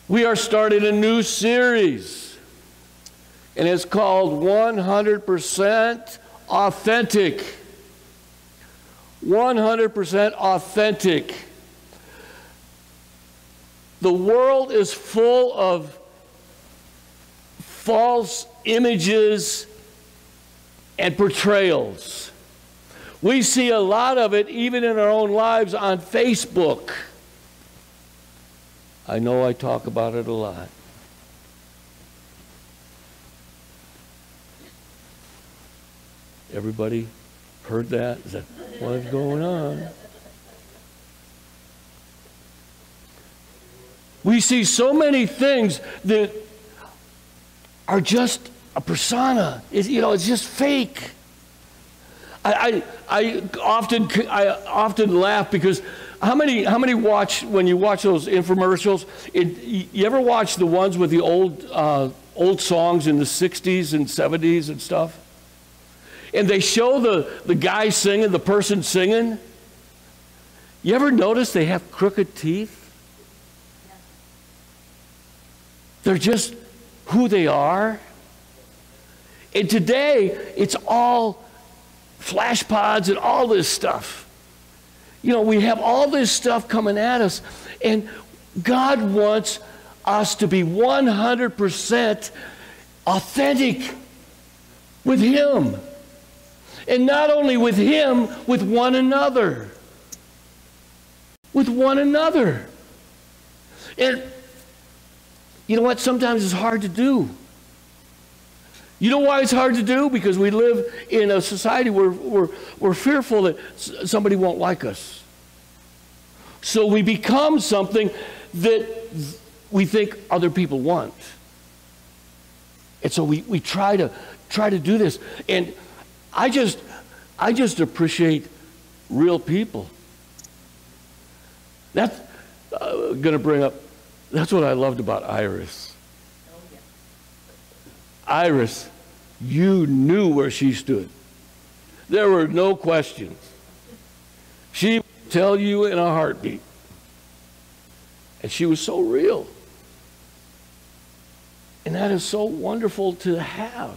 We are starting a new series, and it's called 100% Authentic. 100% authentic. The world is full of false images and portrayals. We see a lot of it even in our own lives on Facebook. I know I talk about it a lot. Everybody heard that? Is that what's going on? We see so many things that are just a persona. It's just fake. I often laugh because how many watch, when you watch those infomercials, you ever watch the ones with the old songs in the 60s and 70s and stuff? And they show the guy singing, the person singing. You ever notice they have crooked teeth? They're just who they are. And today, it's all flash pods and all this stuff. We have all this stuff coming at us. And God wants us to be 100% authentic with Him. And not only with Him, with one another. With one another. And you know what? Sometimes it's hard to do. You know why it's hard to do? Because we live in a society where we're fearful that somebody won't like us. So we become something that we think other people want. And so we try to do this. And I just appreciate real people. That's going to bring up, that's what I loved about Iris. Iris, you knew where she stood. There were no questions. She would tell you in a heartbeat. And she was so real. And that is so wonderful to have.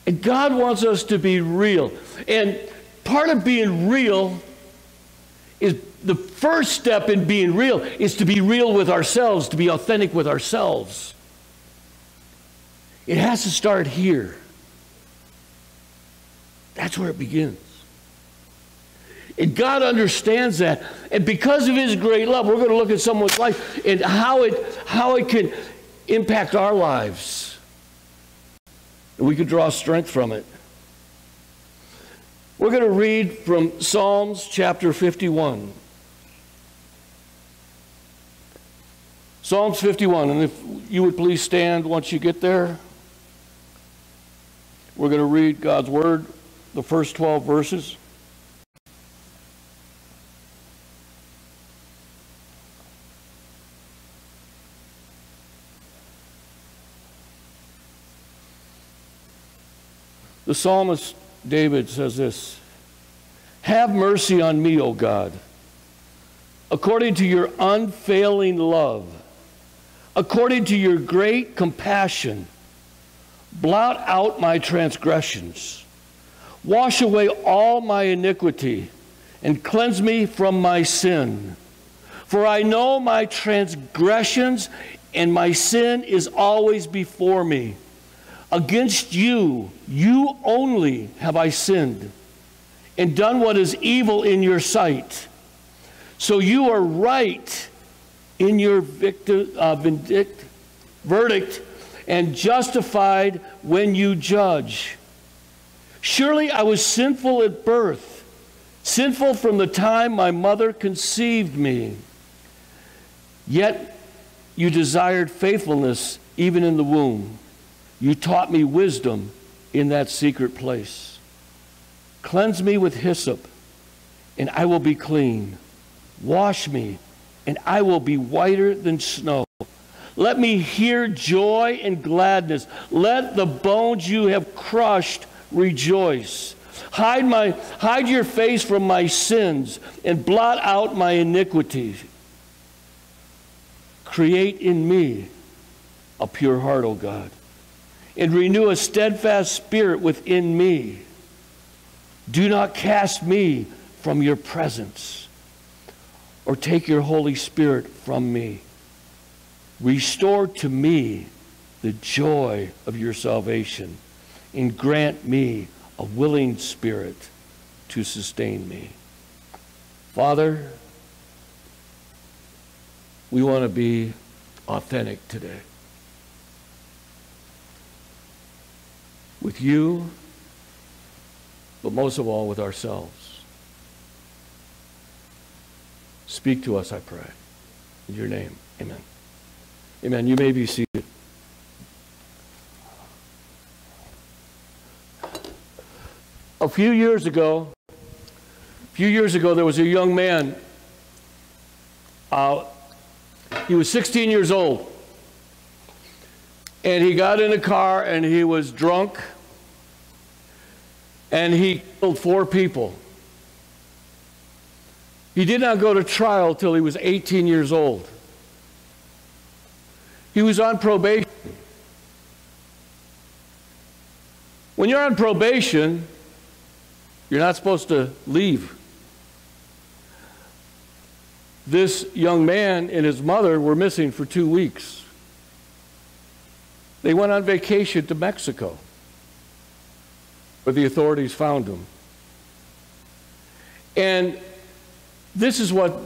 And God wants us to be real. And part of being real is, the first step in being real is to be real with ourselves, to be authentic with ourselves. It has to start here. That's where it begins. And God understands that. And because of His great love, we're going to look at someone's life and how it can impact our lives. And we can draw strength from it. We're going to read from Psalms chapter 51. Psalms 51. And if you would please stand once you get there. We're going to read God's Word, the first 12 verses. The psalmist David says this: "Have mercy on me, O God, according to your unfailing love, according to your great compassion. Blot out my transgressions. Wash away all my iniquity and cleanse me from my sin. For I know my transgressions and my sin is always before me. Against you, you only have I sinned and done what is evil in your sight. So you are right in your verdict and justified when you judge. Surely I was sinful at birth, sinful from the time my mother conceived me. Yet you desired faithfulness even in the womb. You taught me wisdom in that secret place. Cleanse me with hyssop, and I will be clean. Wash me, and I will be whiter than snow. Let me hear joy and gladness. Let the bones you have crushed rejoice. Hide your face from my sins and blot out my iniquities. create in me a pure heart, O God, and renew a steadfast spirit within me. Do not cast me from your presence, or take your Holy Spirit from me. Restore to me the joy of your salvation, and grant me a willing spirit to sustain me. Father, we want to be authentic today. With you, but most of all with ourselves. Speak to us, I pray. In your name, amen. Amen. You may be seated. A few years ago, there was a young man. He was 16 years old. And he got in a car and he was drunk. And he killed 4 people. He did not go to trial till he was 18 years old. He was on probation. When you're on probation, you're not supposed to leave. This young man and his mother were missing for 2 weeks. They went on vacation to Mexico, but the authorities found him. And this is what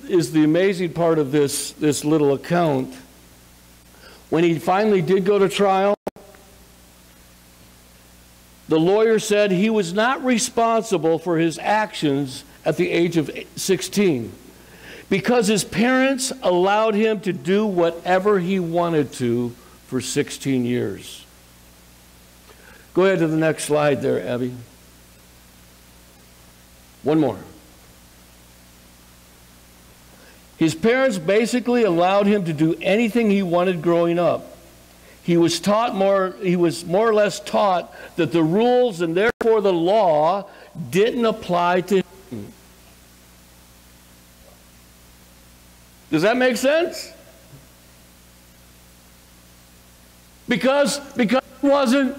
is the amazing part of this little account. When he finally did go to trial, the lawyer said he was not responsible for his actions at the age of 16 because his parents allowed him to do whatever he wanted to for 16 years. Go ahead to the next slide there, Abby. One more. His parents basically allowed him to do anything he wanted growing up. He was more or less taught that the rules and therefore the law didn't apply to him. Does that make sense? Because he wasn't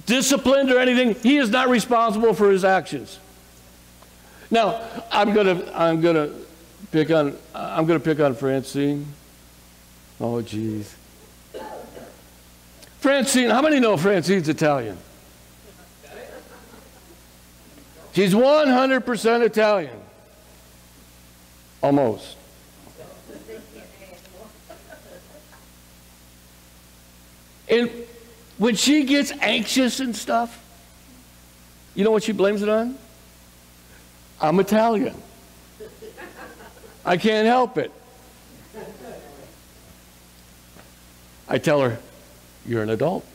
disciplined or anything, he is not responsible for his actions. Now, I'm gonna pick on Francine. Oh, geez. Francine, how many know Francine's Italian? She's 100% Italian. Almost. And when she gets anxious and stuff, you know what she blames it on? I'm Italian. I can't help it. I tell her, you're an adult.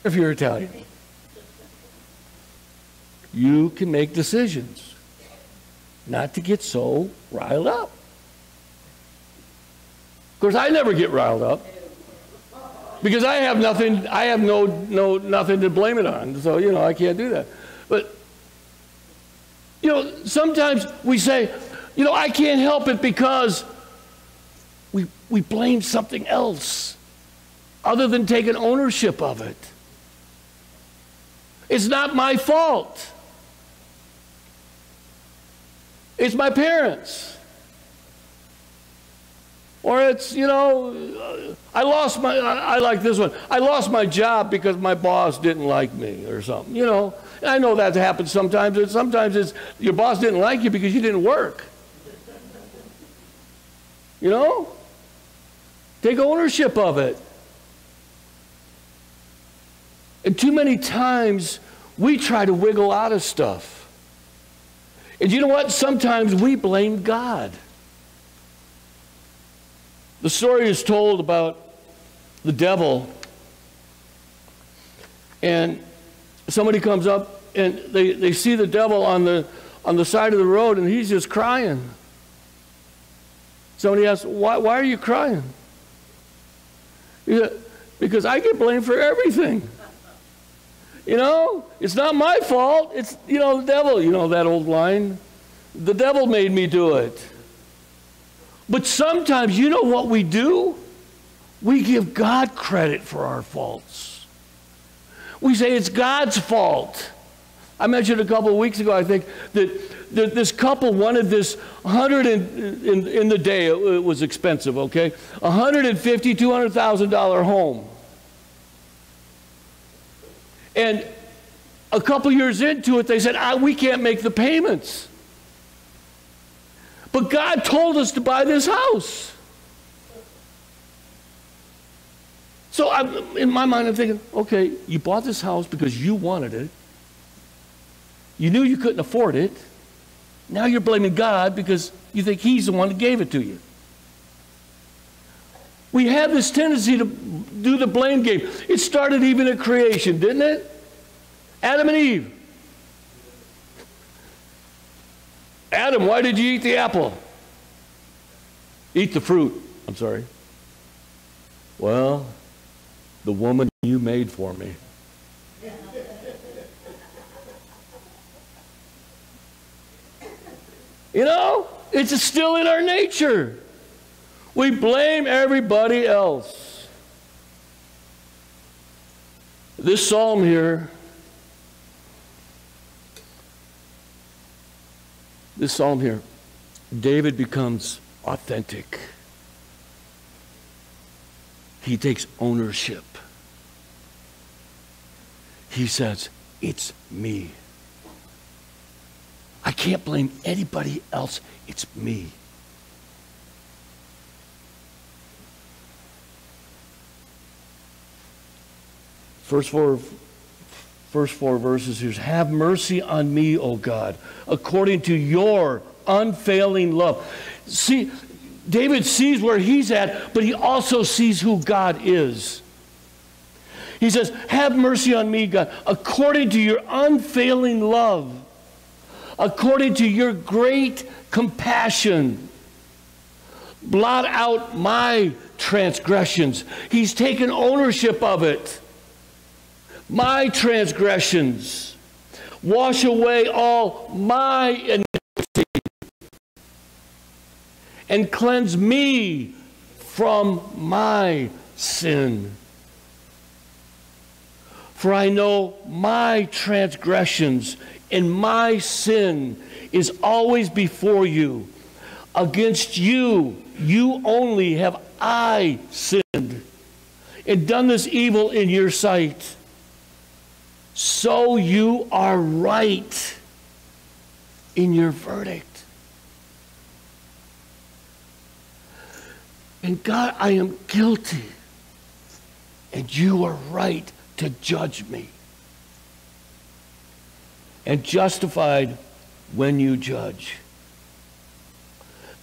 If you're Italian, you can make decisions not to get so riled up. Of course, I never get riled up because I have nothing to blame it on. So, I can't do that. But, sometimes we say, I can't help it because we blame something else other than taking ownership of it. It's not my fault. It's my parents. Or it's, I like this one. I lost my job because my boss didn't like me or something, I know that happens sometimes. And sometimes it's your boss didn't like you because you didn't work. Take ownership of it. And too many times we try to wiggle out of stuff. And you know what? Sometimes we blame God. The story is told about the devil, and somebody comes up and they see the devil on the side of the road, and he's just crying. Somebody asks, why are you crying? He said, because I get blamed for everything. It's not my fault. It's, the devil. That old line. The devil made me do it. But sometimes, you know what we do? We give God credit for our faults. We say it's God's fault. I mentioned a couple of weeks ago, I think, that this couple wanted this in the day, it was expensive, okay? $150,000, $200,000 home. And a couple years into it, they said, we can't make the payments. But God told us to buy this house. So in my mind, I'm thinking, okay, you bought this house because you wanted it. You knew you couldn't afford it. Now you're blaming God because you think He's the one that gave it to you. We have this tendency to do the blame game. It started even at creation, didn't it? Adam and Eve. Adam, why did you eat the apple? Eat the fruit. I'm sorry. Well, the woman you made for me. You know, it's still in our nature. We blame everybody else. This psalm here, David becomes authentic. He takes ownership. He says, it's me. I can't blame anybody else. It's me. First four verses here. Have mercy on me, O God, according to your unfailing love. See, David sees where he's at, but he also sees who God is. He says, have mercy on me, God, according to your unfailing love, according to your great compassion. Blot out my transgressions. He's taken ownership of it. My transgressions. Wash away all my iniquity. And cleanse me from my sin. For I know my transgressions and my sin is always before you. Against you, you only have I sinned and done this evil in your sight. So you are right in your verdict. And God, I am guilty, and you are right to judge me. And justified when you judge.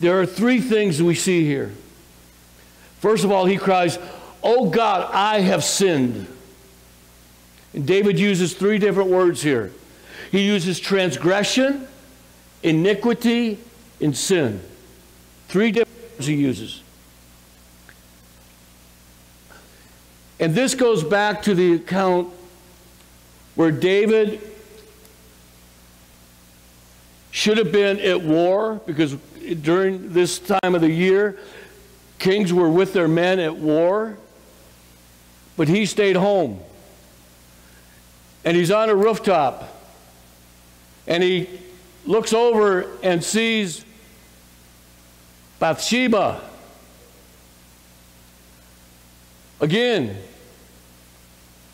There are three things we see here. First of all, he cries, "Oh God, I have sinned." And David uses three different words here. He uses transgression, iniquity, and sin. Three different words he uses. And this goes back to the account where David should have been at war, because during this time of the year, kings were with their men at war, but he stayed home. And he's on a rooftop, and he looks over and sees Bathsheba. Again,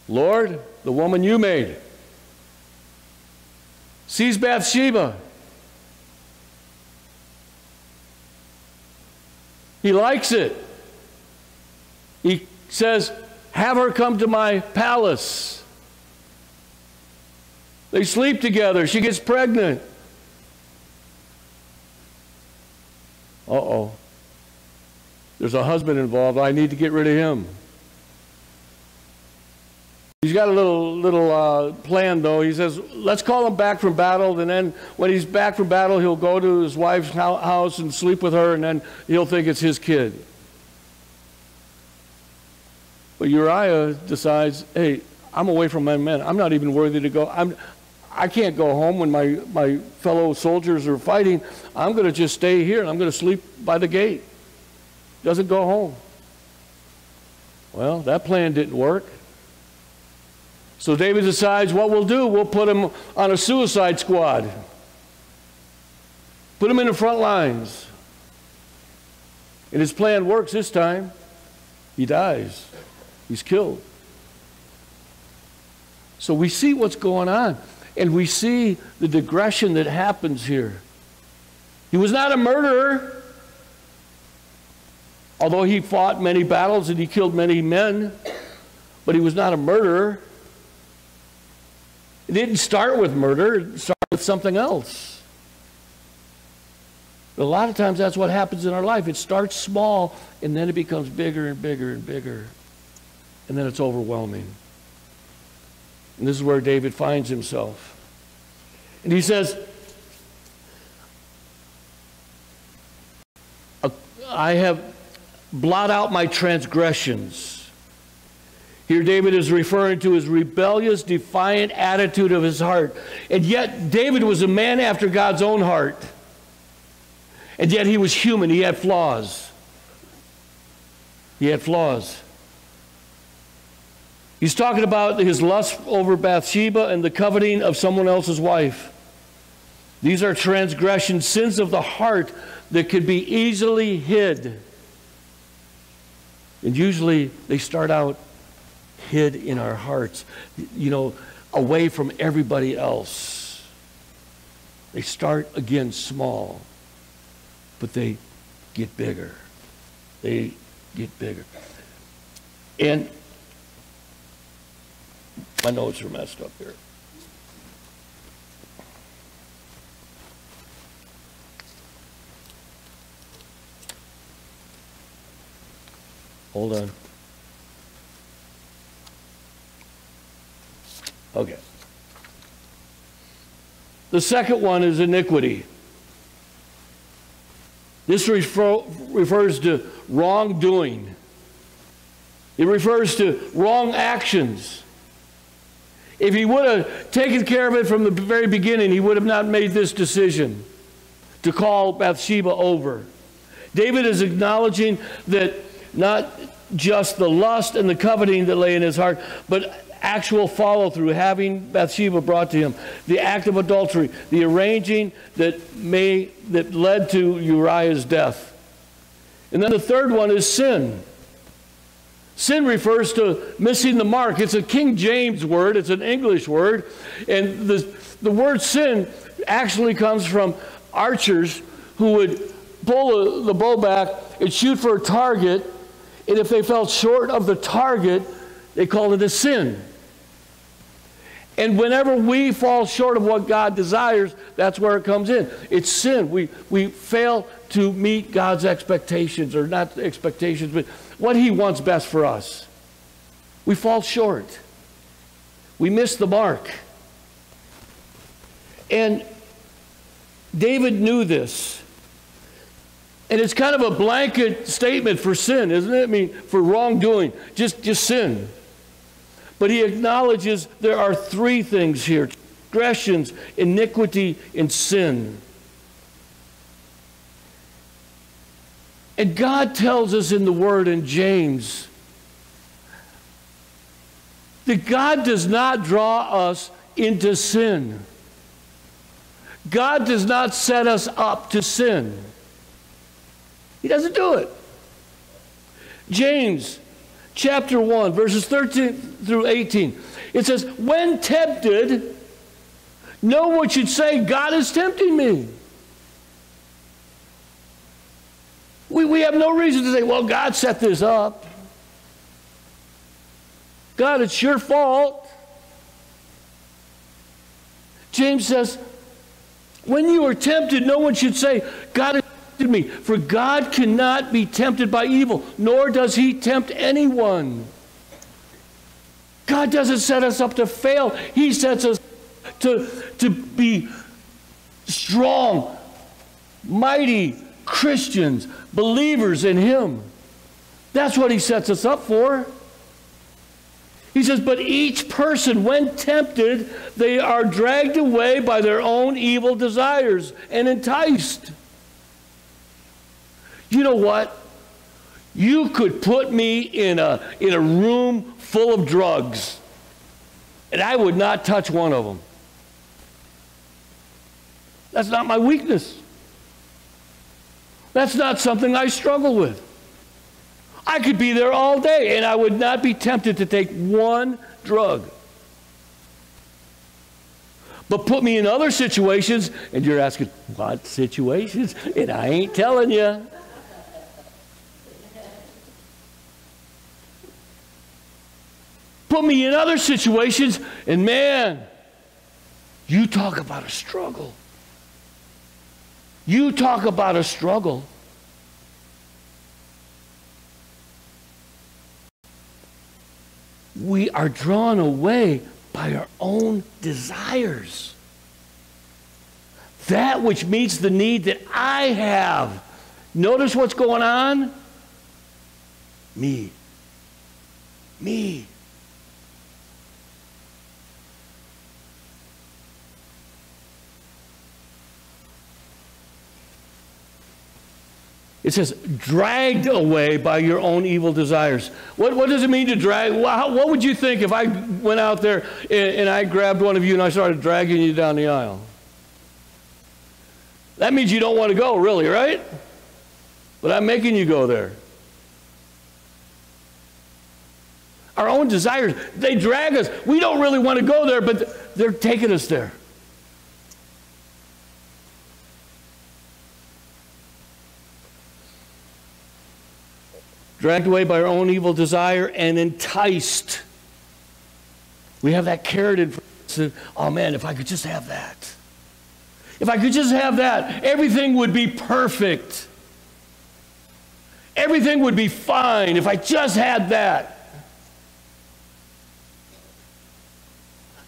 Lord, the woman you made. Sees Bathsheba. He likes it. He says, have her come to my palace. They sleep together. She gets pregnant. Uh-oh. There's a husband involved. I need to get rid of him. He's got a little plan, though. He says, let's call him back from battle, and then when he's back from battle, he'll go to his wife's house and sleep with her, and then he'll think it's his kid. But Uriah decides, hey, I'm away from my men. I'm not even worthy to go. I can't go home when my fellow soldiers are fighting. I'm going to just stay here, and I'm going to sleep by the gate. doesn't go home. Well, that plan didn't work. So David decides, what we'll do, we'll put him on a suicide squad. Put him in the front lines. And his plan works this time. He dies. He's killed. So we see what's going on. And we see the digression that happens here. He was not a murderer. Although he fought many battles and he killed many men. But he was not a murderer. It didn't start with murder. It started with something else. But a lot of times that's what happens in our life. It starts small and then it becomes bigger and bigger and bigger. And then it's overwhelming. And this is where David finds himself. And he says, I have blot out my transgressions. Here David is referring to his rebellious, defiant attitude of his heart. And yet David was a man after God's own heart. And yet he was human. He had flaws. He had flaws. He's talking about his lust over Bathsheba and the coveting of someone else's wife. These are transgressions, sins of the heart that could be easily hid. And usually they start out hid in our hearts, you know, away from everybody else. They start again small, but they get bigger. They get bigger. And my notes are messed up here. Hold on. Okay. The second one is iniquity. This refers to wrongdoing. It refers to wrong actions. If he would have taken care of it from the very beginning, he would have not made this decision to call Bathsheba over. David is acknowledging that not just the lust and the coveting that lay in his heart, but actual follow-through, having Bathsheba brought to him, the act of adultery, the arranging that led to Uriah's death. And then the third one is sin. Sin refers to missing the mark. It's a King James word. It's an English word. And the word sin actually comes from archers who would pull the bow back and shoot for a target. And if they fell short of the target, they called it a sin. And whenever we fall short of what God desires, that's where it comes in. It's sin. We fail to meet God's expectations, or not expectations, but what He wants best for us. We fall short. We miss the mark. And David knew this. And it's kind of a blanket statement for sin, isn't it? I mean, for wrongdoing, just sin. But he acknowledges there are three things here: transgressions, iniquity, and sin. And God tells us in the Word in James that God does not draw us into sin. God does not set us up to sin. He doesn't do it. James chapter 1, verses 13 through 18. It says, when tempted, no one should say, God is tempting me. We have no reason to say, well, God set this up. God, it's your fault. James says, when you are tempted, no one should say, God is tempted me. For God cannot be tempted by evil, nor does He tempt anyone. God doesn't set us up to fail. He sets us to be strong, mighty Christians, believers in Him. That's what He sets us up for. He says, but each person, when tempted, they are dragged away by their own evil desires and enticed. You know what? You could put me in a room full of drugs, and I would not touch one of them. That's not my weakness. That's not something I struggle with. I could be there all day, and I would not be tempted to take one drug. But put me in other situations, and you're asking, what situations? And I ain't telling you. Put me in other situations, and man, you talk about a struggle. You talk about a struggle. We are drawn away by our own desires. That which meets the need that I have. Notice what's going on? Me. Me. It says, dragged away by your own evil desires. What does it mean to drag? What would you think if I went out there and I grabbed one of you and I started dragging you down the aisle? That means you don't want to go, really, right? But I'm making you go there. Our own desires, they drag us. We don't really want to go there, but they're taking us there. Dragged away by our own evil desire and enticed. We have that carrot in front of us. Oh man, if I could just have that. If I could just have that, everything would be perfect. Everything would be fine if I just had that.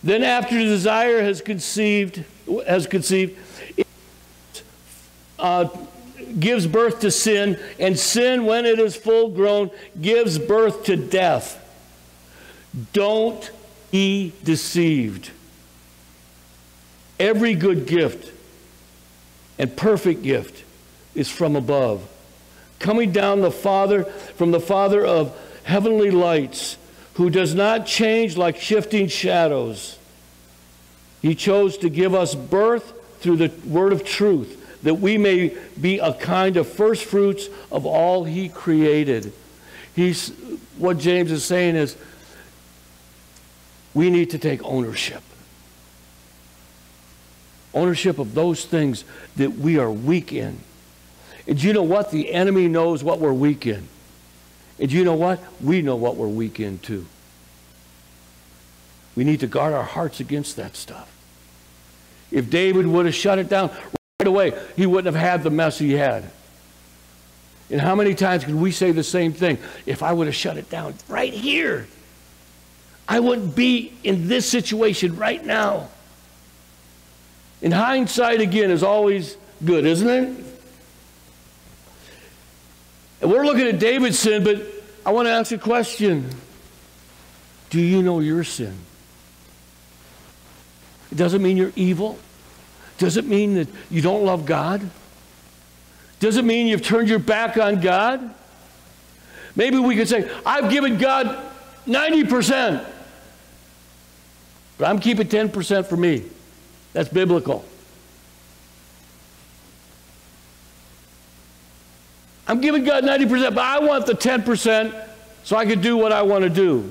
Then after the desire has conceived, it gives birth to sin, and sin, when it is full grown, gives birth to death. Don't be deceived. Every good gift and perfect gift is from above, coming down from the Father of heavenly lights, who does not change like shifting shadows. He chose to give us birth through the word of truth, that we may be a kind of first fruits of all he created. What James is saying is, we need to take ownership. Ownership of those things that we are weak in. And you know what? The enemy knows what we're weak in. And you know what? We know what we're weak in too. We need to guard our hearts against that stuff. If David would have shut it down right away, he wouldn't have had the mess he had. And how many times can we say the same thing? If I would have shut it down right here, I wouldn't be in this situation right now. In hindsight, again, is always good, isn't it? And we're looking at David's sin, but I want to ask a question. Do you know your sin? It doesn't mean you're evil. Does it mean that you don't love God? Does it mean you've turned your back on God? Maybe we could say, I've given God 90%, but I'm keeping 10% for me. That's biblical. I'm giving God 90%, but I want the 10% so I can do what I want to do.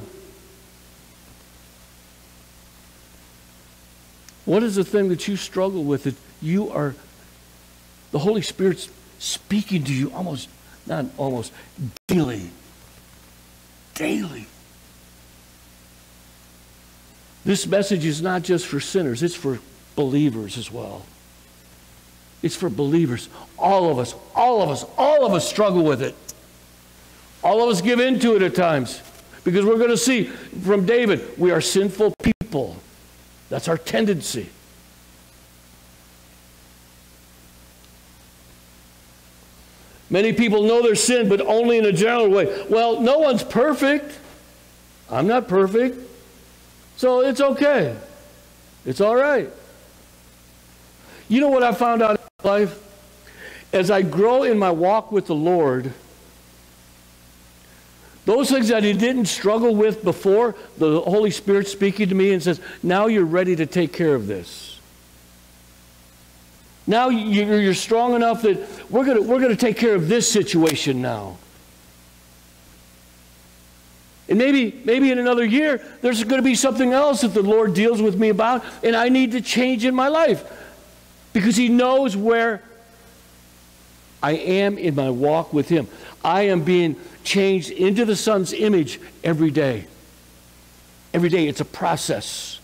What is the thing that you struggle with that the Holy Spirit's speaking to you daily? Daily. This message is not just for sinners, it's for believers as well. It's for believers. All of us struggle with it. All of us give in to it at times. Because we're going to see from David, we are sinful people. That's our tendency. Many people know their sin, but only in a general way. Well, no one's perfect. I'm not perfect. So it's okay. It's all right. You know what I found out in life? As I grow in my walk with the Lord, Those things that I didn't struggle with before, the Holy Spirit speaking to me and says, now you're ready to take care of this. Now you're strong enough that we're going to take care of this situation now. And maybe in another year, there's going to be something else that the Lord deals with me about, and I need to change in my life. Because He knows where I am in my walk with Him. I am being changed into the Son's image every day. Every day, it's a process.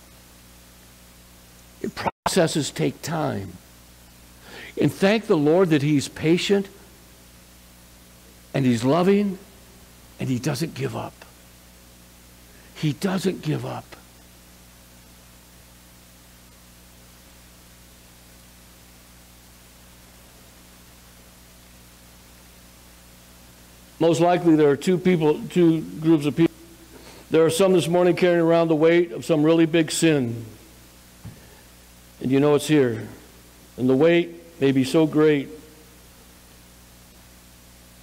And processes take time. And thank the Lord that He's patient, and He's loving, and He doesn't give up. He doesn't give up. Most likely there are two groups of people. There are some this morning carrying around the weight of some really big sin. And you know it's here. And the weight may be so great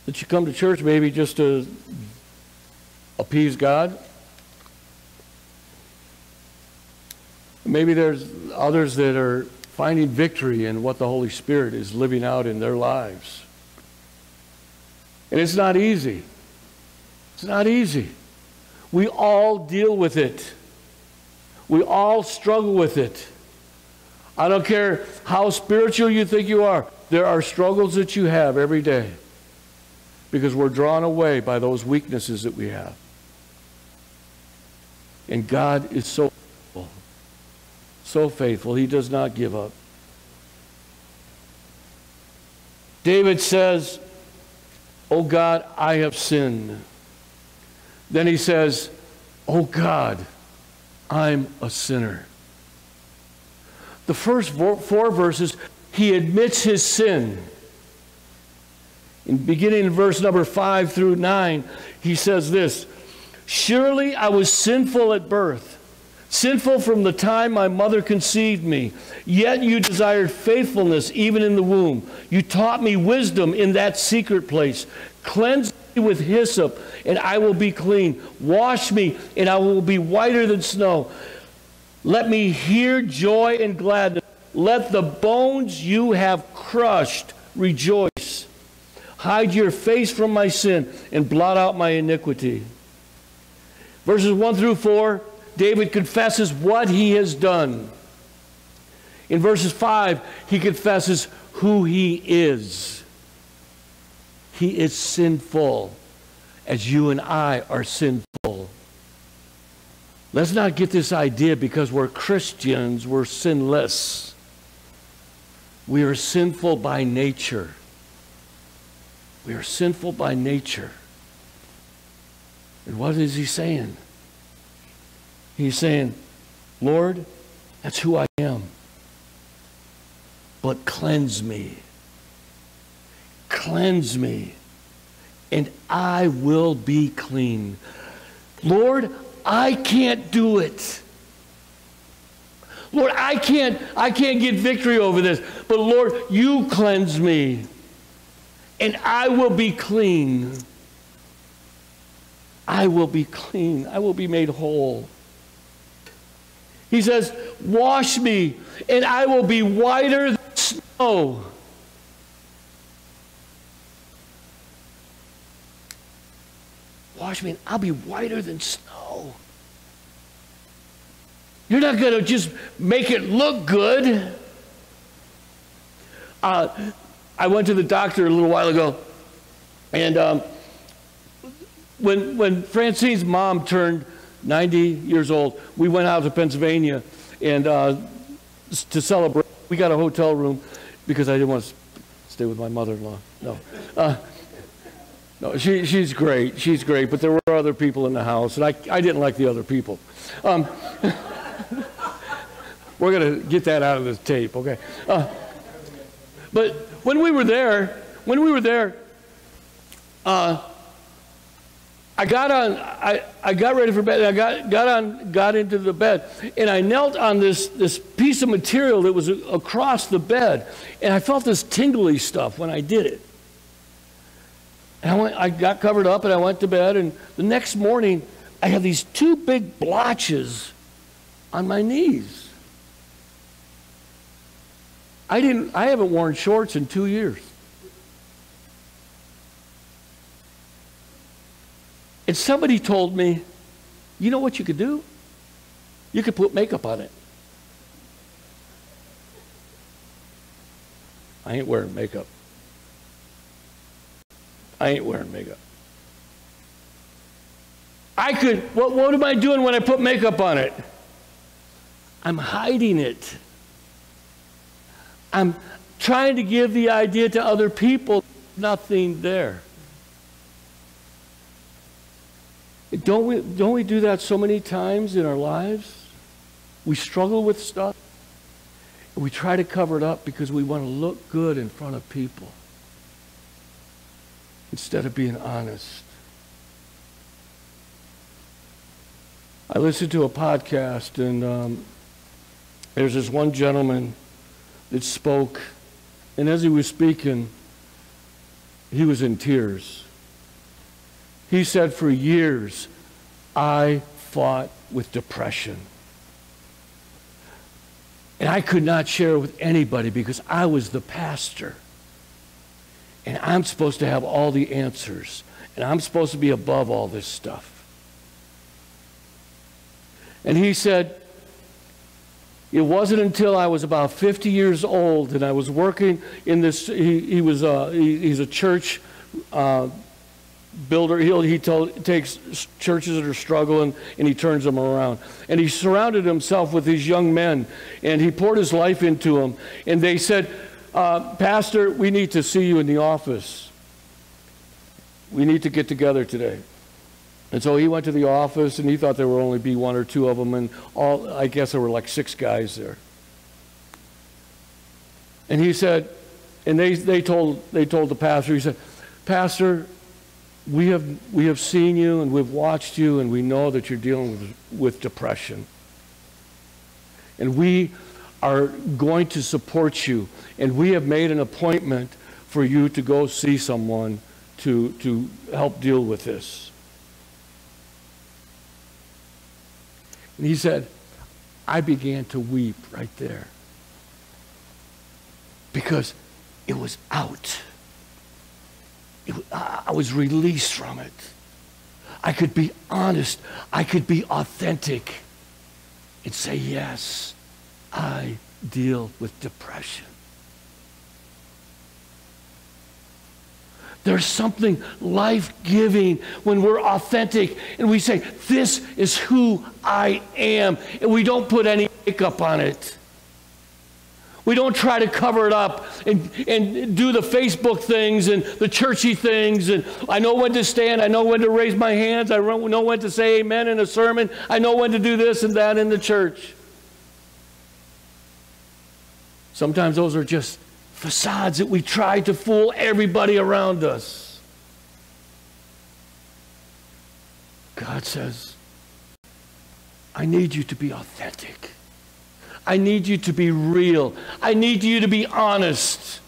that you come to church maybe just to appease God. Maybe there's others that are finding victory in what the Holy Spirit is living out in their lives. And it's not easy. It's not easy. We all deal with it. We all struggle with it. I don't care how spiritual you think you are. There are struggles that you have every day because we're drawn away by those weaknesses that we have. And God is so faithful. So faithful. He does not give up. David says, "Oh God, I have sinned." Then he says, "Oh God, I'm a sinner." The first four verses, he admits his sin. Beginning in verse number 5 through 9, he says this, "Surely I was sinful at birth, sinful from the time my mother conceived me. Yet you desired faithfulness even in the womb. You taught me wisdom in that secret place. Cleanse me with hyssop, and I will be clean. Wash me, and I will be whiter than snow. Let me hear joy and gladness. Let the bones you have crushed rejoice. Hide your face from my sin and blot out my iniquity." Verses 1 through 4, David confesses what he has done. In verses 5, he confesses who he is. He is sinful, as you and I are sinful. Let's not get this idea because we're Christians, we're sinless. We are sinful by nature. We are sinful by nature. And what is he saying? He's saying, "Lord, that's who I am. But cleanse me. Cleanse me, and I will be clean. Lord, I can't do it. Lord, I can't get victory over this. But Lord, you cleanse me, and I will be clean. I will be clean. I will be made whole." He says, "Wash me, and I will be whiter than snow." Wash me, and I'll be whiter than snow. You're not going to just make it look good. I went to the doctor a little while ago, and when Francine's mom turned 90 years old, we went out to Pennsylvania and to celebrate. We got a hotel room because I didn't want to stay with my mother-in-law. No, she's great. She's great, but there were other people in the house, and I didn't like the other people. We're going to get that out of this tape, okay? But when we were there, I got ready for bed. I got into the bed, and I knelt on this piece of material that was across the bed, and I felt this tingly stuff when I did it. And I got covered up and I went to bed, and the next morning I had these 2 big blotches on my knees. I haven't worn shorts in 2 years. And somebody told me, you know what you could do? You could put makeup on it. I ain't wearing makeup. I ain't wearing makeup. What am I doing when I put makeup on it? I'm hiding it. I'm trying to give the idea to other people, nothing there. Don't we do that so many times in our lives? We struggle with stuff, and we try to cover it up because we want to look good in front of people instead of being honest. I listened to a podcast, and there's this one gentleman that spoke, and as he was speaking, he was in tears. He said, for years, I fought with depression. And I could not share it with anybody because I was the pastor. And I'm supposed to have all the answers. And I'm supposed to be above all this stuff. And he said, it wasn't until I was about 50 years old and I was working in this, he's a church builder. He takes churches that are struggling and he turns them around. And he surrounded himself with these young men and he poured his life into them. And they said, Pastor, we need to see you in the office. We need to get together today. And so he went to the office and he thought there would only be 1 or 2 of them, and I guess there were like 6 guys there. And he said, and they told the pastor, he said, Pastor, we have seen you and we've watched you and we know that you're dealing with depression. And we are going to support you. And we have made an appointment for you to go see someone to help deal with this. And he said, I began to weep right there. Because it was out. I was released from it. I could be honest. I could be authentic and say, yes, I deal with depression. There's something life-giving when we're authentic and we say, this is who I am. And we don't put any makeup on it. We don't try to cover it up and do the Facebook things and the churchy things. And I know when to stand. I know when to raise my hands. I know when to say amen in a sermon. I know when to do this and that in the church. Sometimes those are just facades that we try to fool everybody around us. God says, I need you to be authentic. I need you to be real. I need you to be honest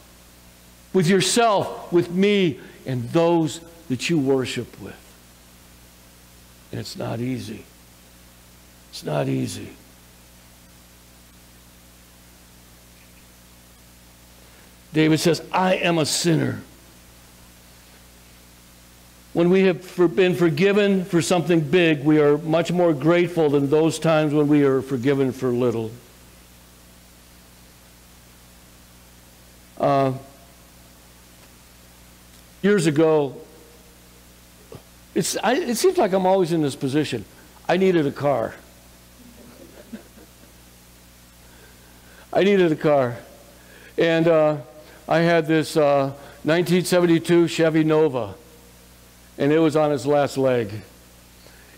with yourself, with me, and those that you worship with. And it's not easy. It's not easy. David says, I am a sinner. When we have been forgiven for something big, we are much more grateful than those times when we are forgiven for little. Years ago, it seems like I'm always in this position. I needed a car. I needed a car. And I had this 1972 Chevy Nova, and it was on its last leg.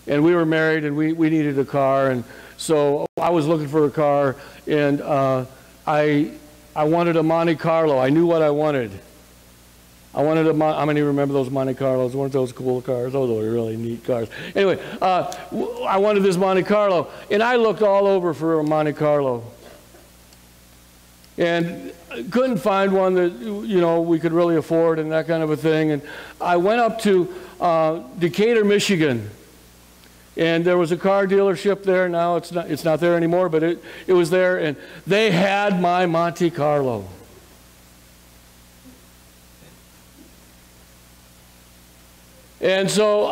And we were married, and we needed a car, and so I was looking for a car, and I wanted a Monte Carlo. I knew what I wanted. I wanted how many remember those Monte Carlos? Weren't those cool cars? Those were really neat cars. Anyway, I wanted this Monte Carlo, and I looked all over for a Monte Carlo. And couldn't find one that, we could really afford and that kind of a thing. And I went up to Decatur, Michigan. And there was a car dealership there. Now it's not there anymore, but it was there. And they had my Monte Carlo. And so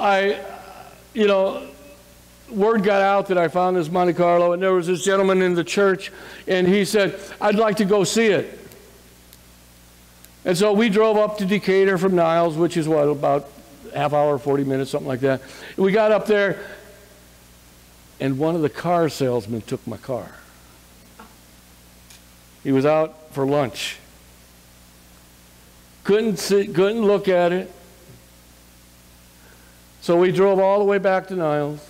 word got out that I found this Monte Carlo, and there was this gentleman in the church, and he said, I'd like to go see it. And so we drove up to Decatur from Niles, which is about half hour, 40 minutes, something like that. And we got up there, and one of the car salesmen took my car. He was out for lunch. Couldn't look at it. So we drove all the way back to Niles.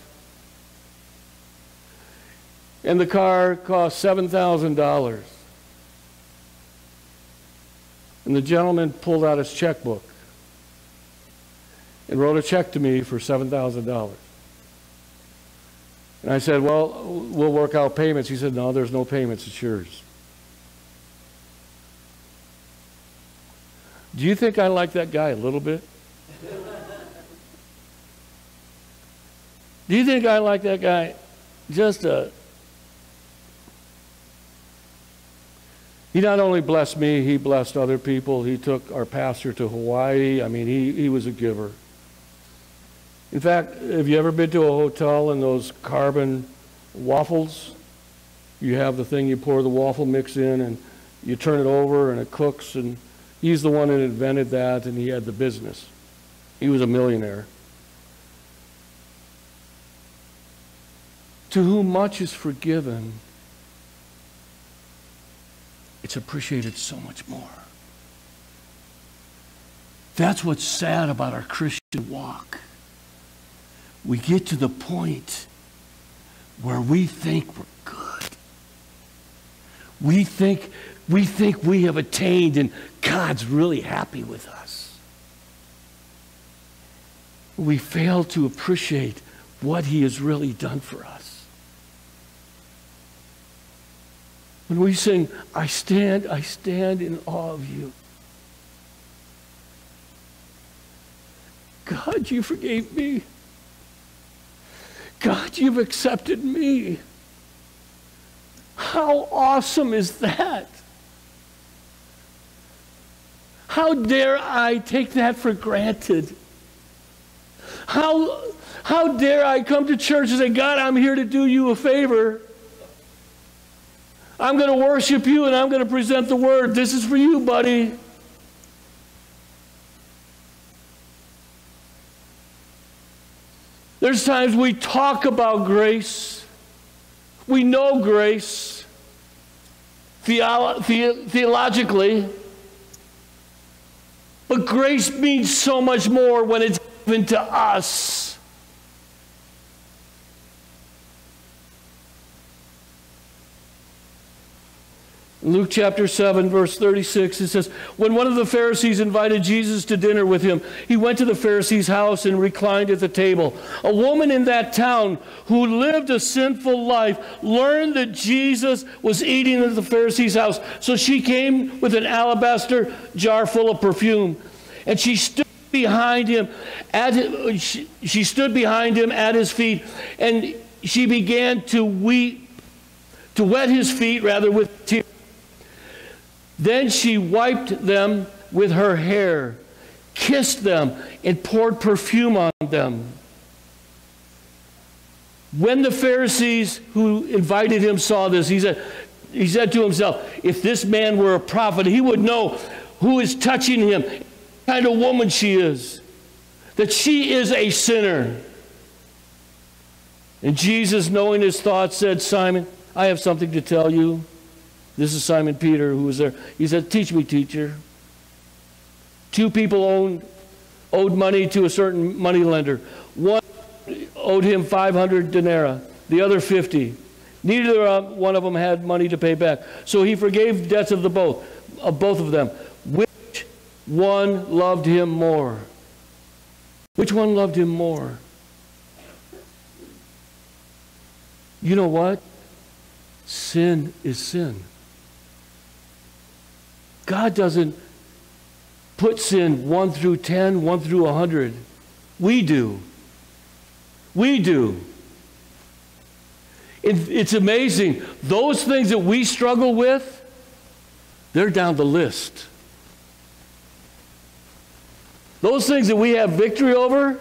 And the car cost $7,000. And the gentleman pulled out his checkbook and wrote a check to me for $7,000. And I said, well, we'll work out payments. He said, no, there's no payments, it's yours. Do you think I like that guy a little bit? Do you think I like that guy just a... He not only blessed me, he blessed other people. He took our pastor to Hawaii. I mean, he was a giver. In fact, have you ever been to a hotel and those carbon waffles? You have the thing, you pour the waffle mix in and you turn it over and it cooks, and he's the one that invented that, and he had the business. He was a millionaire. To whom much is forgiven, it's appreciated so much more. That's what's sad about our Christian walk. We get to the point where we think we're good. We think we have attained and God's really happy with us. We fail to appreciate what He has really done for us. When we sing, I stand in awe of you. God, you forgave me. God, you've accepted me. How awesome is that? How dare I take that for granted? How dare I come to church and say, God, I'm here to do you a favor. I'm going to worship you and I'm going to present the word. This is for you, buddy. There's times we talk about grace. We know grace theologically. But grace means so much more when it's given to us. In Luke chapter 7, verse 36, it says, when one of the Pharisees invited Jesus to dinner with him, he went to the Pharisee's house and reclined at the table. A woman in that town who lived a sinful life learned that Jesus was eating at the Pharisee's house. So she came with an alabaster jar full of perfume, and she stood behind him at his feet, and she began to weep, to wet his feet rather with tears. Then she wiped them with her hair, kissed them, and poured perfume on them. When the Pharisees who invited him saw this, he said to himself, if this man were a prophet, he would know who is touching him, what kind of woman she is, that she is a sinner. And Jesus, knowing his thoughts, said, Simon, I have something to tell you. This is Simon Peter who was there. He said, teach me, teacher. Two people owed money to a certain money lender. One owed him 500 denarii, the other 50. Neither one of them had money to pay back. So he forgave debts of both of them. Which one loved him more? Which one loved him more? You know what? Sin is sin. God doesn't put sin 1 through 10, 1 through 100. We do. We do. It's amazing. Those things that we struggle with, they're down the list. Those things that we have victory over,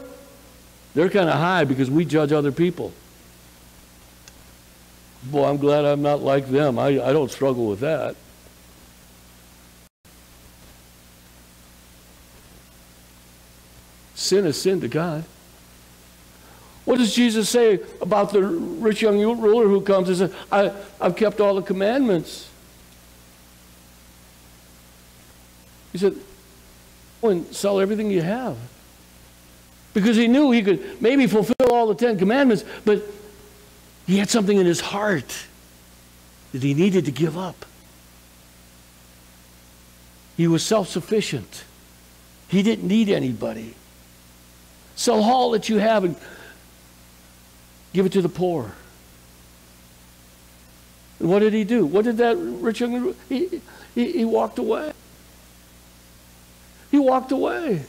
they're kind of high because we judge other people. Boy, I'm glad I'm not like them. I don't struggle with that. Sin is sin to God. What does Jesus say about the rich young ruler who comes and says, I've kept all the commandments? He said, go and sell everything you have. Because he knew he could maybe fulfill all the 10 commandments, but he had something in his heart that he needed to give up. He was self-sufficient. He didn't need anybody. Sell all that you have and give it to the poor. And what did he do? What did that rich young man, he walked away. He walked away.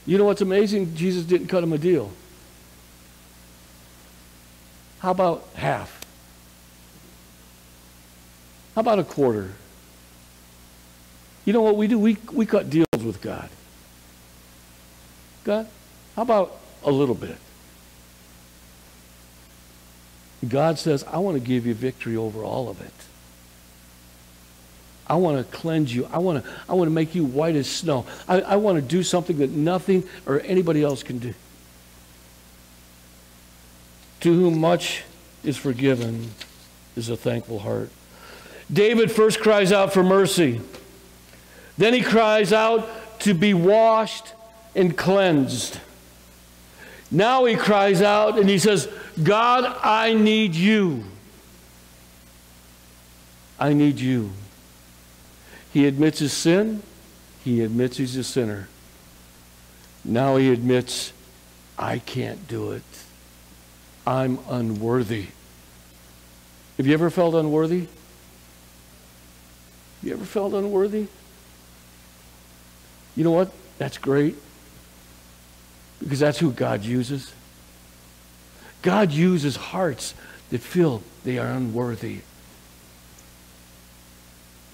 You know what's amazing? Jesus didn't cut him a deal. How about half? How about a quarter? You know what we do? We cut deals with God. God, how about a little bit? God says, I want to give you victory over all of it. I want to cleanse you. I want to make you white as snow. I want to do something that nothing or anybody else can do. To whom much is forgiven is a thankful heart. David first cries out for mercy. Then he cries out to be washed and cleansed. Now he cries out and he says, God, I need you. I need you. He admits his sin. He admits he's a sinner. Now he admits, I can't do it. I'm unworthy. Have you ever felt unworthy? You ever felt unworthy? You know what? That's great. Because that's who God uses. God uses hearts that feel they are unworthy.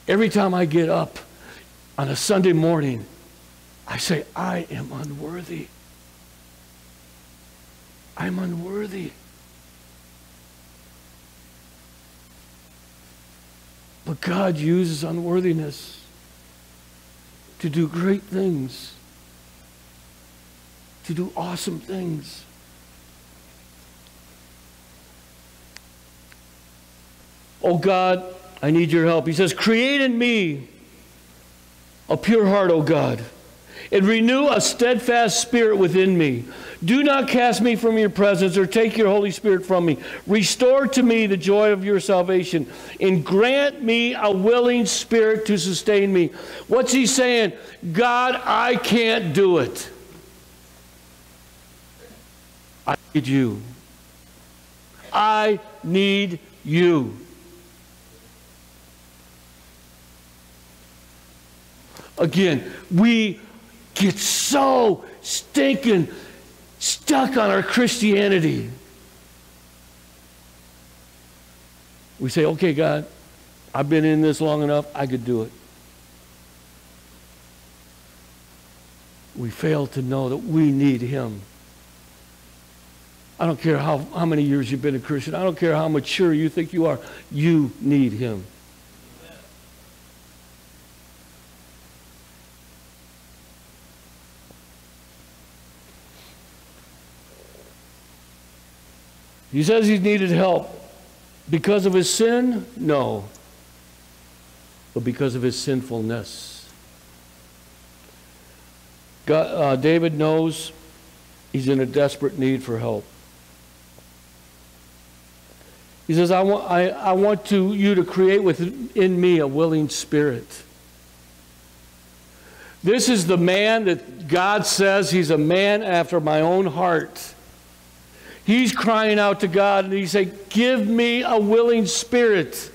Every time I get up on a Sunday morning, I say, I am unworthy. I'm unworthy. But God uses unworthiness to do great things, to do awesome things. Oh God, I need your help. He says, create in me a pure heart, O God, and renew a steadfast spirit within me. Do not cast me from your presence or take your Holy Spirit from me. Restore to me the joy of your salvation and grant me a willing spirit to sustain me. What's he saying? God, I can't do it. I need you. I need you. Again, we get so stinking stuck on our Christianity. We say, okay, God, I've been in this long enough, I could do it. We fail to know that we need him. I don't care how many years you've been a Christian. I don't care how mature you think you are. You need him. He says he needed help. Because of his sin? No. But because of his sinfulness. David knows he's in a desperate need for help. He says, I want you to create within me a willing spirit. This is the man that God says he's a man after my own heart. He's crying out to God and he said, give me a willing spirit.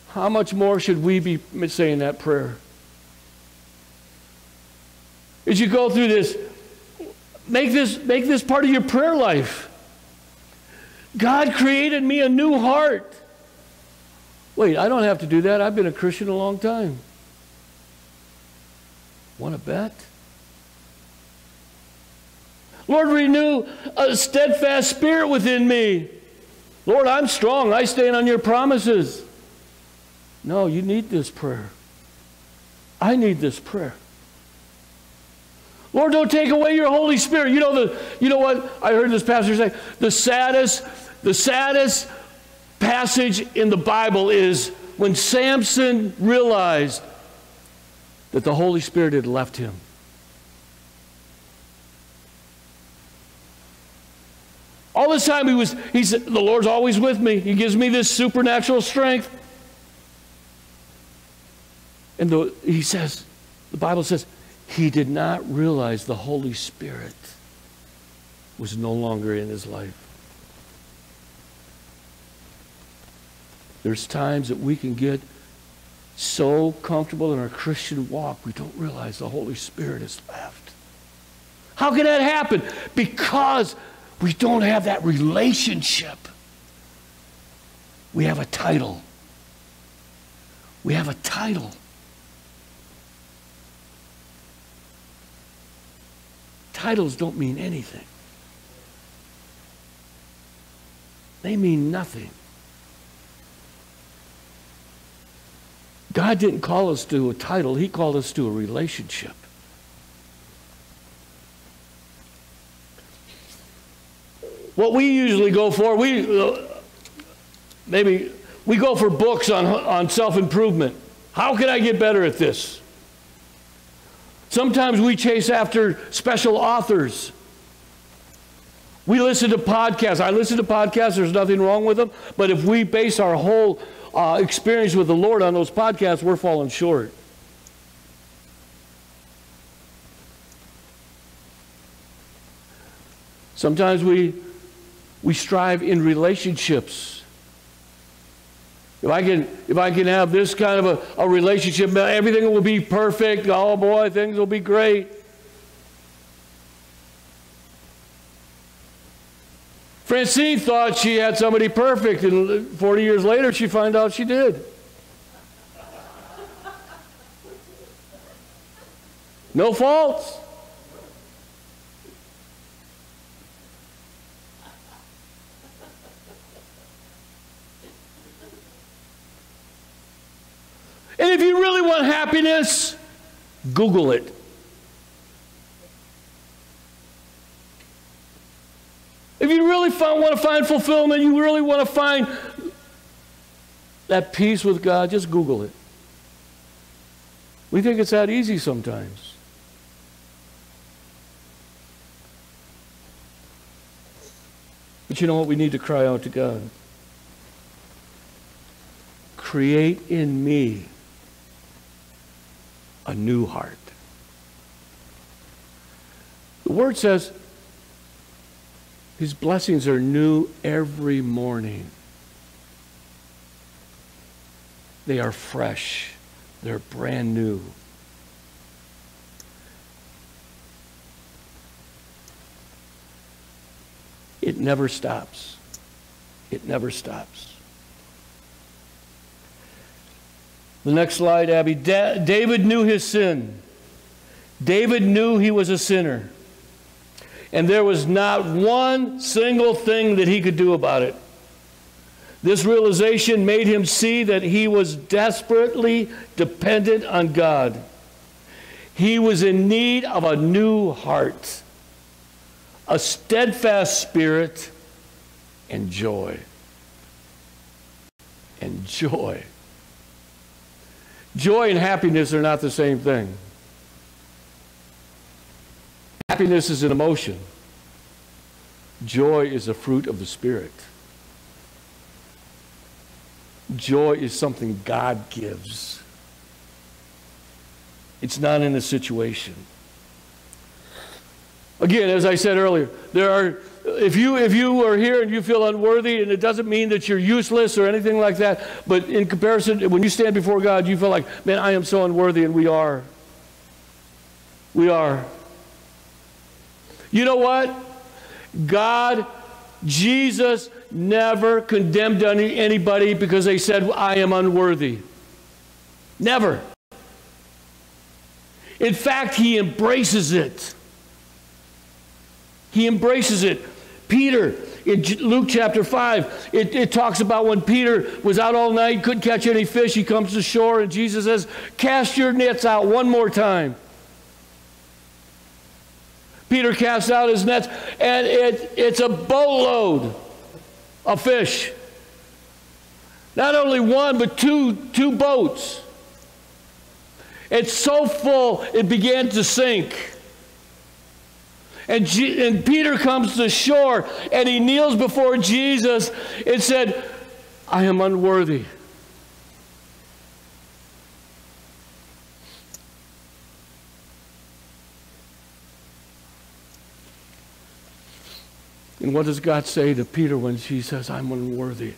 How much more should we be saying that prayer? As you go through this, make this part of your prayer life. God created me a new heart. Wait, I don't have to do that. I've been a Christian a long time. Want to bet? Lord, renew a steadfast spirit within me. Lord, I'm strong. I stand on your promises. No, you need this prayer. I need this prayer. Lord, don't take away your Holy Spirit. You know what? I heard this pastor say, the saddest passage in the Bible is when Samson realized that the Holy Spirit had left him. All this time he said, the Lord's always with me. He gives me this supernatural strength. And the Bible says, he did not realize the Holy Spirit was no longer in his life. There's times that we can get so comfortable in our Christian walk, we don't realize the Holy Spirit has left. How can that happen? Because we don't have that relationship. We have a title. We have a title. Titles don't mean anything. They mean nothing. God didn't call us to a title. He called us to a relationship. What we usually go for, we go for books on self-improvement. How can I get better at this? Sometimes we chase after special authors. We listen to podcasts. I listen to podcasts. There's nothing wrong with them. But if we base our whole experience with the Lord on those podcasts, we're falling short. Sometimes we strive in relationships. If I can have this kind of a relationship, everything will be perfect. Oh boy, things will be great. Francine thought she had somebody perfect, and 40 years later she found out she did. No faults. And if you really want happiness, Google it. If you really want to find fulfillment, you really want to find that peace with God, just Google it. We think it's that easy sometimes. But you know what? We need to cry out to God. Create in me a new heart. The Word says His blessings are new every morning. They are fresh. They're brand new. It never stops. It never stops. The next slide, Abby. David knew his sin. David knew he was a sinner. And there was not one single thing that he could do about it. This realization made him see that he was desperately dependent on God. He was in need of a new heart, a steadfast spirit, and joy. And joy. Joy and happiness are not the same thing. Happiness is an emotion. Joy is a fruit of the Spirit. Joy is something God gives. It's not in a situation. Again, as I said earlier, there If you are here and you feel unworthy, and it doesn't mean that you're useless or anything like that, but in comparison, when you stand before God, you feel like, man, I am so unworthy, and we are. We are. You know what? Jesus never condemned anybody because they said, I am unworthy. Never. In fact, he embraces it. He embraces it. Peter, in Luke chapter 5, it talks about when Peter was out all night, couldn't catch any fish. He comes to shore, and Jesus says, cast your nets out one more time. Peter casts out his nets, and it's a boatload of fish. Not only one, but two boats. It's so full, it began to sink. And Peter comes to shore, and he kneels before Jesus and said, I am unworthy. And what does God say to Peter when he says, I'm unworthy?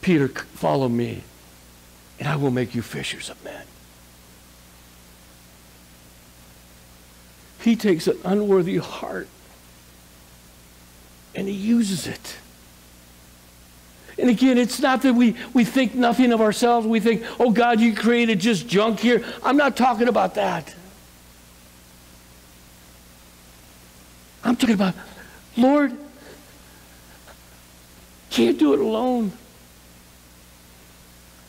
Peter, follow me, and I will make you fishers of men. He takes an unworthy heart and he uses it. And again, it's not that we think nothing of ourselves. We think, oh God, you created just junk here. I'm not talking about that. I'm talking about, Lord, can't do it alone.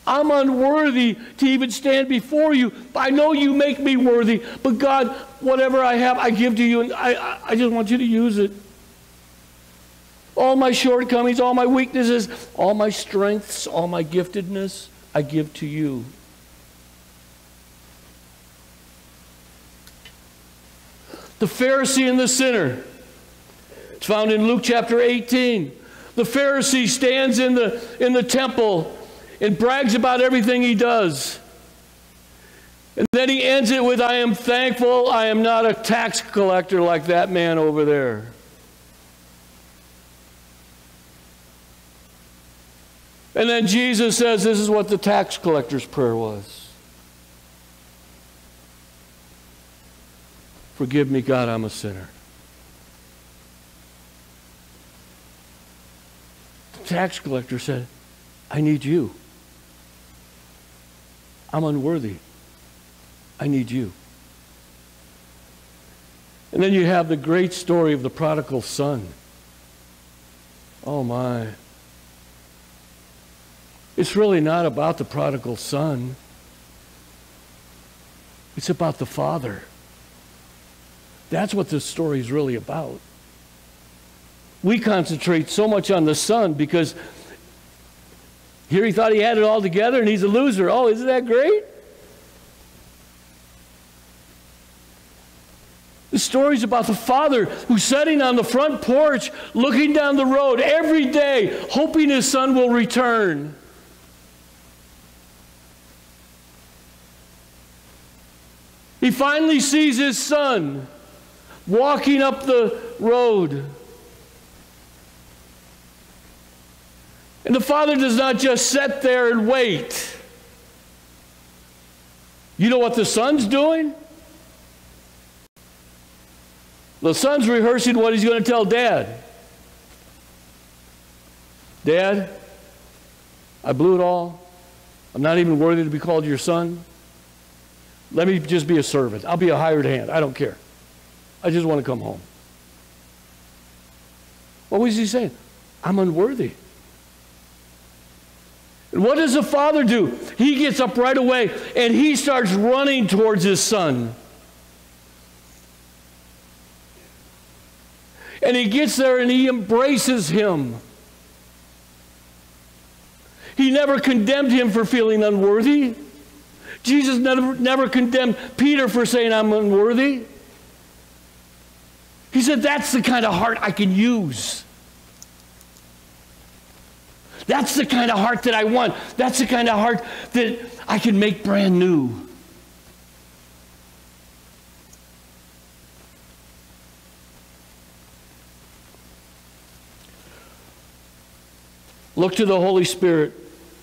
I'm unworthy to even stand before you. I know you make me worthy, but God, whatever I have, I give to you, and I just want you to use it. All my shortcomings, all my weaknesses, all my strengths, all my giftedness, I give to you. The Pharisee and the sinner. It's found in Luke chapter 18. The Pharisee stands in the temple and brags about everything he does. And then he ends it with, I am thankful I am not a tax collector like that man over there. And then Jesus says this is what the tax collector's prayer was. Forgive me, God, I'm a sinner. The tax collector said, I need you. I'm unworthy. I need you. And then you have the great story of the prodigal son. Oh my. It's really not about the prodigal son. It's about the father. That's what this story is really about. We concentrate so much on the son because here he thought he had it all together and he's a loser. Oh, isn't that great? The story's about the father who's sitting on the front porch looking down the road every day hoping his son will return. He finally sees his son walking up the road. And the father does not just sit there and wait. You know what the son's doing? The son's rehearsing what he's going to tell Dad. Dad, I blew it all. I'm not even worthy to be called your son. Let me just be a servant. I'll be a hired hand. I don't care. I just want to come home. What was he saying? I'm unworthy. And what does the father do? He gets up right away and he starts running towards his son. And he gets there and he embraces him. He never condemned him for feeling unworthy. Jesus never condemned Peter for saying, I'm unworthy. He said, that's the kind of heart I can use. That's the kind of heart that I want. That's the kind of heart that I can make brand new. Look to the Holy Spirit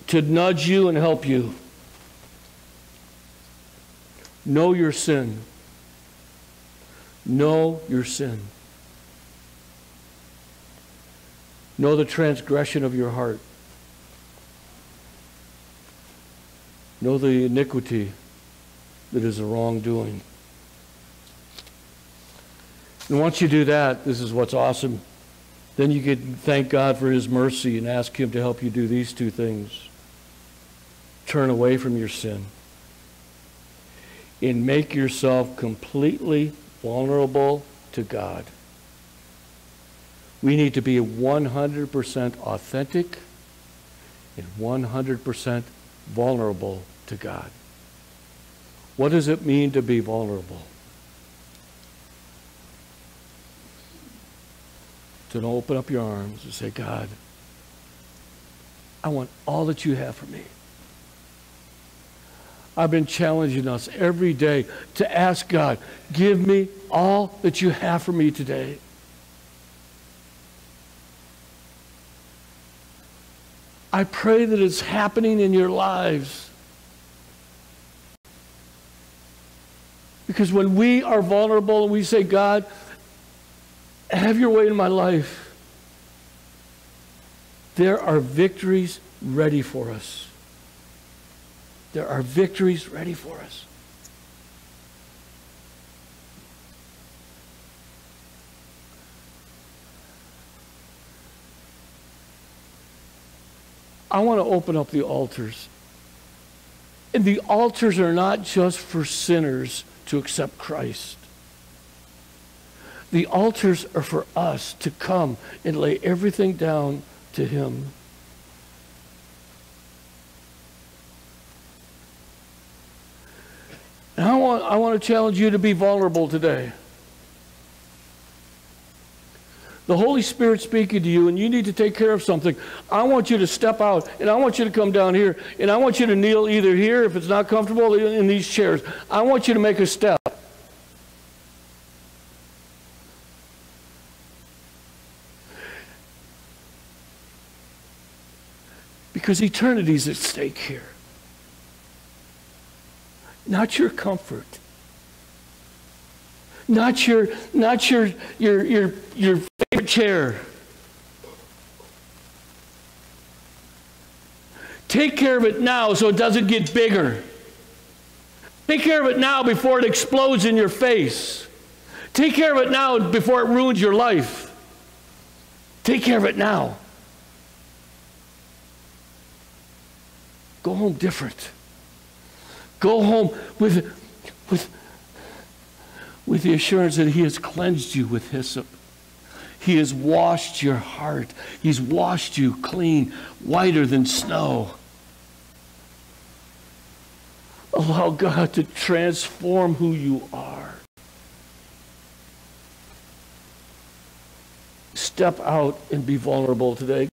to nudge you and help you. Know your sin. Know your sin. Know the transgression of your heart. Know the iniquity that is a wrongdoing. And once you do that, this is what's awesome. Then you can thank God for His mercy and ask Him to help you do these two things. Turn away from your sin and make yourself completely vulnerable to God. We need to be 100% authentic and 100% vulnerable to God. What does it mean to be vulnerable? To open up your arms and say, God, I want all that you have for me. I've been challenging us every day to ask God, give me all that you have for me today. I pray that it's happening in your lives. Because when we are vulnerable and we say, God, have your way in my life, there are victories ready for us. There are victories ready for us. I want to open up the altars. And the altars are not just for sinners to accept Christ. The altars are for us to come and lay everything down to Him. And I want to challenge you to be vulnerable today. The Holy Spirit speaking to you, and you need to take care of something. I want you to step out, and I want you to come down here, and I want you to kneel either here, if it's not comfortable, in these chairs. I want you to make a step. Because eternity's at stake here. Not your comfort. Not your favorite chair. Take care of it now so it doesn't get bigger. Take care of it now before it explodes in your face. Take care of it now before it ruins your life. Take care of it now. Go home different. Go home with the assurance that He has cleansed you with hyssop. He has washed your heart. He's washed you clean, whiter than snow. Allow God to transform who you are. Step out and be vulnerable today.